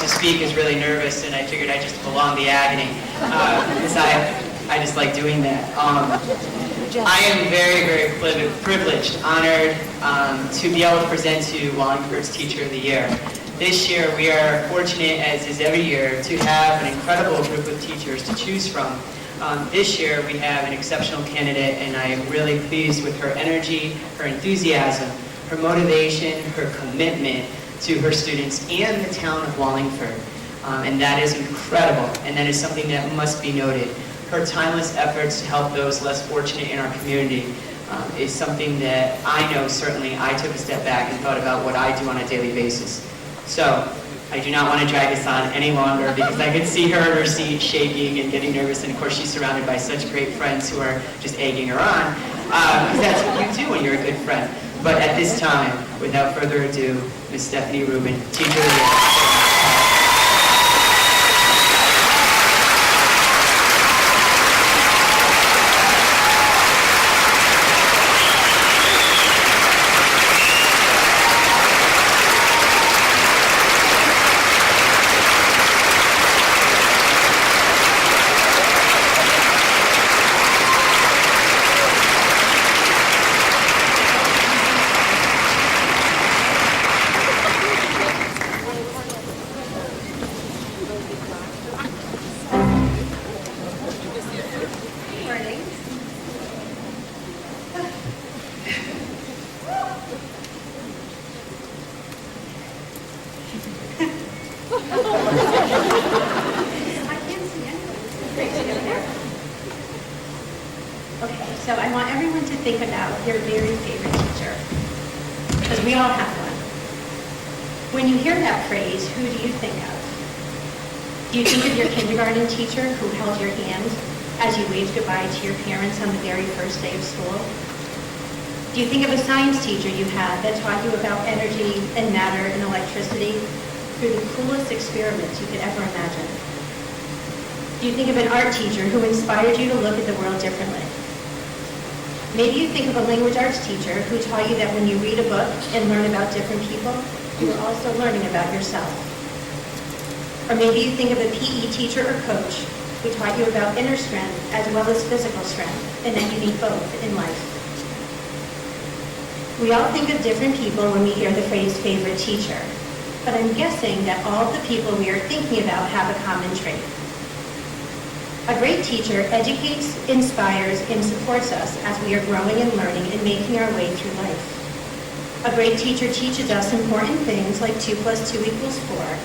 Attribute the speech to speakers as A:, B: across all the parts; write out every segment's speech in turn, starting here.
A: to speak is really nervous, and I figured I just belong the agony, because I just like doing that. I am very, very privileged, honored to be able to present to Wallingford's Teacher of the Year. This year, we are fortunate, as is every year, to have an incredible group of teachers to choose from. This year, we have an exceptional candidate, and I am really pleased with her energy, her enthusiasm, her motivation, her commitment to her students and the town of Wallingford. And that is incredible, and that is something that must be noted. Her timeless efforts to help those less fortunate in our community is something that I know certainly I took a step back and thought about what I do on a daily basis. So I do not want to drag this on any longer because I can see her in her seat shaking and getting nervous, and of course she's surrounded by such great friends who are just egging her on, because that's what you do when you're a good friend. But at this time, without further ado, Ms. Stephanie Rubin, Teacher of the Year.
B: Okay, so I want everyone to think about their very favorite teacher, because we all have one. When you hear that phrase, who do you think of? Do you think of your kindergarten teacher who held your hand as you waved goodbye to your parents on the very first day of school? Do you think of a science teacher you had that taught you about energy and matter and electricity through the coolest experiments you could ever imagine? Do you think of an art teacher who inspired you to look at the world differently? Maybe you think of a language arts teacher who taught you that when you read a book and learn about different people, you are also learning about yourself. Or maybe you think of a PE teacher or coach who taught you about inner strength as well as physical strength, and that you need both in life. We all think of different people when we hear the phrase favorite teacher, but I'm guessing that all of the people we are thinking about have a common trait. A great teacher educates, inspires, and supports us as we are growing and learning and making our way through life. A great teacher teaches us important things like 2 + 2 = 4,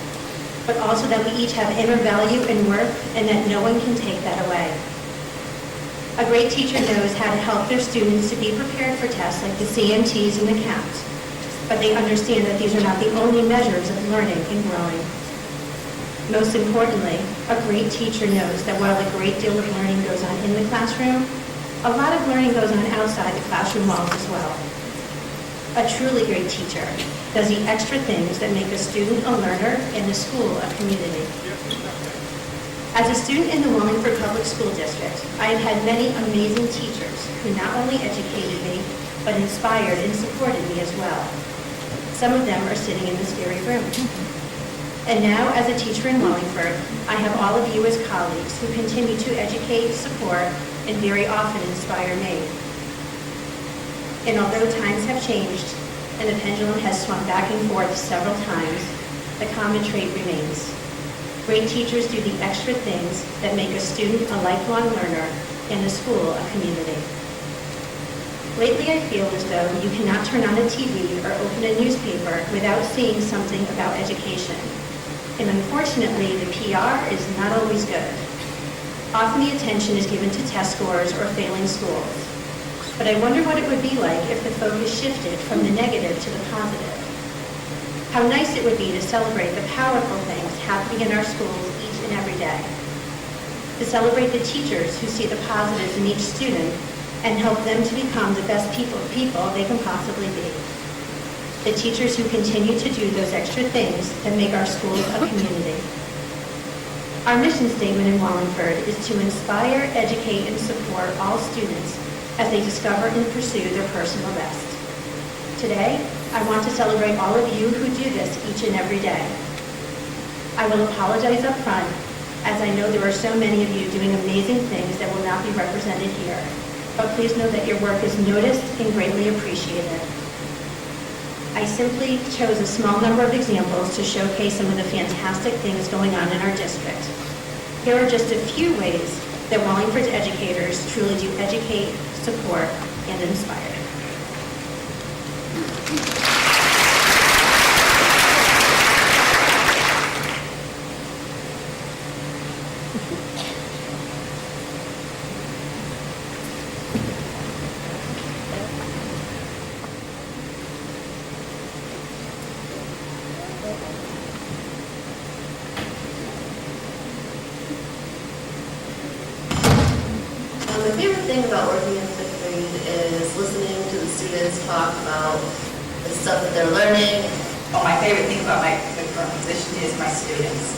B: but also that we each have inner value and worth and that no one can take that away. A great teacher knows how to help their students to be prepared for tests like the CMTs and the CAPs, but they understand that these are not the only measures of learning and growing. Most importantly, a great teacher knows that while a great deal of learning goes on in the classroom, a lot of learning goes on outside the classroom walls as well. A truly great teacher does the extra things that make a student a learner and a school a community. As a student in the Wallingford Public School District, I have had many amazing teachers who not only educated me, but inspired and supported me as well. Some of them are sitting in this very room. And now, as a teacher in Wallingford, I have all of you as colleagues who continue to educate, support, and very often inspire me. And although times have changed, and the pendulum has swung back and forth several times, the common trait remains. Great teachers do the extra things that make a student a lifelong learner and the school a community. Lately, I feel as though you cannot turn on a TV or open a newspaper without seeing something about education. And unfortunately, the PR is not always good. Often the attention is given to test scores or failing schools. But I wonder what it would be like if the focus shifted from the negative to the positive. How nice it would be to celebrate the powerful things happening in our schools each and every day. To celebrate the teachers who see the positives in each student and help them to become the best people they can possibly be. The teachers who continue to do those extra things that make our schools a community. Our mission statement in Wallingford is to inspire, educate, and support all students as they discover and pursue their personal best. Today, I want to celebrate all of you who do this each and every day. I will apologize up front, as I know there are so many of you doing amazing things that will not be represented here. But please know that your work is noticed and greatly appreciated. I simply chose a small number of examples to showcase some of the fantastic things going on in our district. Here are just a few ways that Wallingford's educators truly do educate, support, and inspire.
C: My favorite thing about working in fifth grade is listening to the students talk about the stuff that they're learning.
D: Oh, my favorite thing about my current position is my students.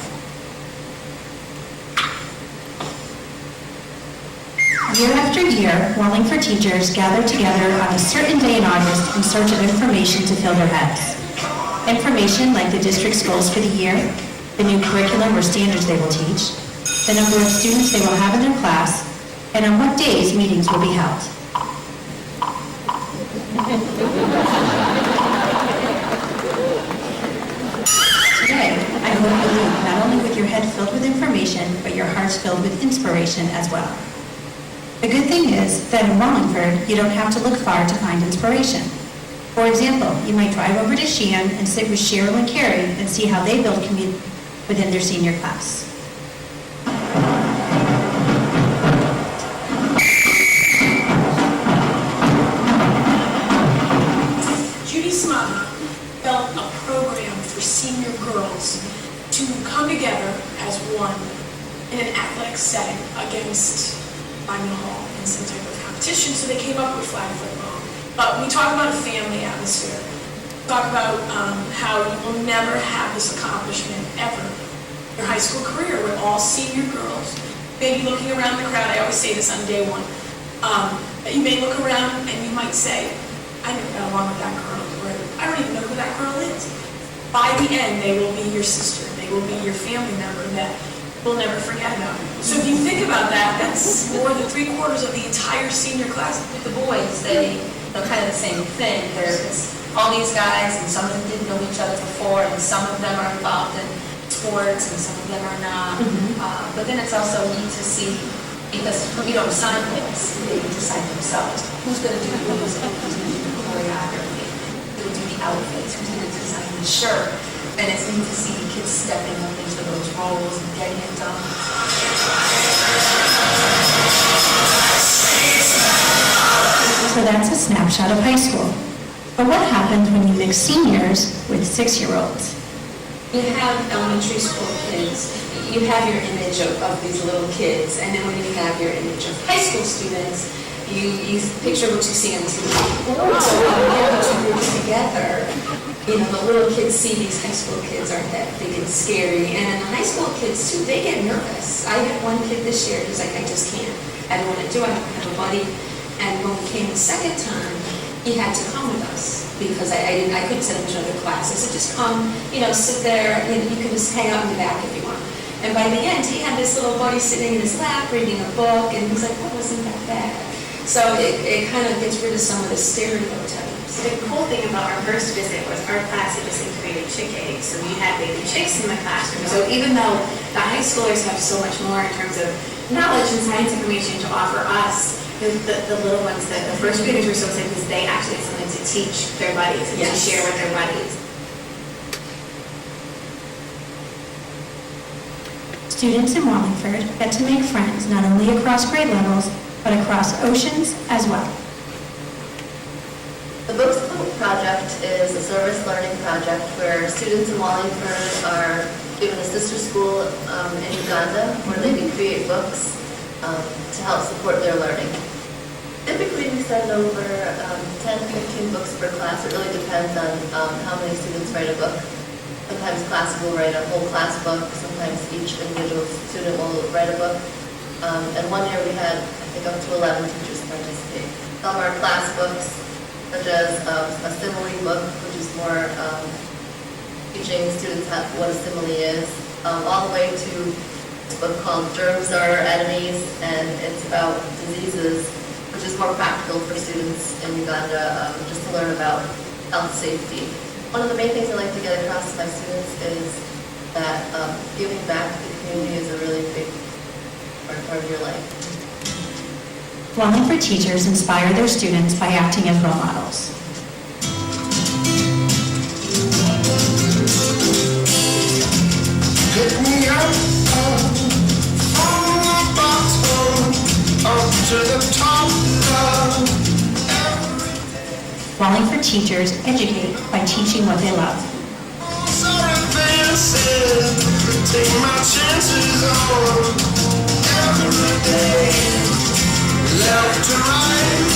B: Year after year, Wallingford teachers gather together on a certain day in August in search of information to fill their heads. Information like the district's goals for the year, the new curriculum or standards they will teach, the number of students they will have in their class, and on what days meetings will be held. Today, I hope you leave not only with your head filled with information, but your hearts filled with inspiration as well. The good thing is that in Wallingford, you don't have to look far to find inspiration. For example, you might drive over to Sheehan and sit with Cheryl and Carrie and see how they build community within their senior class.
E: Judy Smutton built a program for senior girls to come together as one in an athletic setting against Diamond Hall in some type of competition, so they came up with flag football. But we talk about a family atmosphere. Talk about how you will never have this accomplishment ever. Your high school career with all senior girls, maybe looking around the crowd. I always say this on day one. You may look around and you might say, I never got along with that girl, or I don't even know who that girl is. By the end, they will be your sister. They will be your family member that we'll never forget about. So if you think about that, that's more than 3/4 of the entire senior class.
D: The boys, they're kind of the same thing. There's all these guys, and some of them didn't know each other before, and some of them are involved in sports, and some of them are not. But then it's also neat to see, because we don't assign things, they decide themselves. Who's going to do the music? Who's going to do the choreography? Who's going to do the outfits? Who's going to design the shirt? And it's neat to see the kids stepping up into those roles and getting it done.
B: So that's a snapshot of high school. But what happens when you mix seniors with 6-year-olds?
D: You have elementary school kids, you have your image of these little kids, and then when you have your image of high school students, you picture what you see on TV. So when you get the two groups together, the little kids see these high school kids aren't that big and scary, and the high school kids too, they get nervous. I had one kid this year who's like, I just can't. I don't want to do it. I don't have a buddy. And when we came the second time, he had to come with us because I couldn't send him to another class. I said, just come, sit there. You can just hang out in the back if you want. And by the end, he had this little buddy sitting in his lap reading a book, and he's like, "What wasn't that bad?" So it kind of gets rid of some of the stereotypes.
F: The cool thing about our first visit was our class had just incubated chick eggs, so we had baby chicks in the classroom. So even though the high schoolers have so much more in terms of knowledge and science information to offer us, the little ones, the first graders were so excited because they actually had something to teach their buddies and to share with their buddies.
B: Students in Wallingford get to make friends not only across grade levels, but across oceans as well.
C: The Books Club project is a service learning project where students in Wallingford are given a sister school in Uganda where they can create books to help support their learning. Typically, we send over 10 to 15 books per class. It really depends on how many students write a book. Sometimes classes will write a whole class book. Sometimes each individual student will write a book. And one year we had, I think, up to 11 teachers participate. Some are class books, such as a simile book, which is more teaching students what a simile is. all the way to a book called Germs Are Our Enemies, and it's about diseases, which is more practical for students in Uganda, just to learn about health safety. One of the main things I like to get across to my students is that giving back to the community is a really big part of your life.
B: Wallingford teachers inspire their students by acting as role models.
G: Pick me up from the bottom, up to the top, love.
B: Wallingford teachers educate by teaching what they love.
G: Sorry, advances, take my chances on every day. Left to right,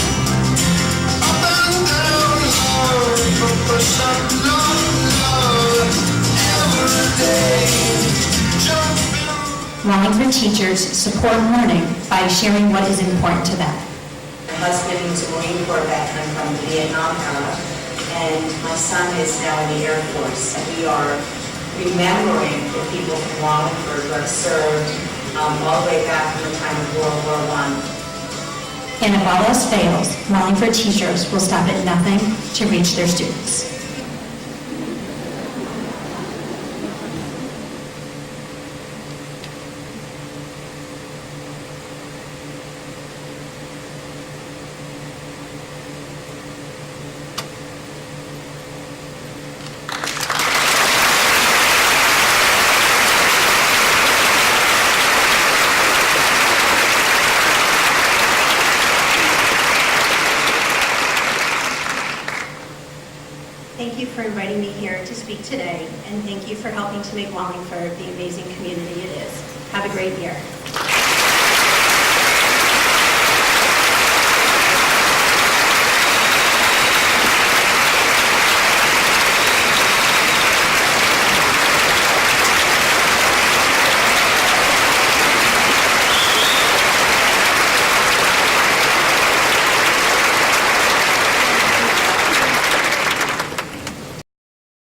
G: up and down, love, push up, love, every day. Jumping.
B: Wallingford teachers support learning by sharing what is important to them.
H: My husband was a Marine Corps veteran from the Vietnam era, and my son is now in the Air Force. And we are remembering the people from Wallingford who have served all the way back from the time of World War I.
B: And if all else fails, Wallingford teachers will stop at nothing to reach their students. Thank you for inviting me here to speak today, and thank you for helping to make Wallingford the amazing community it is. Have a great year.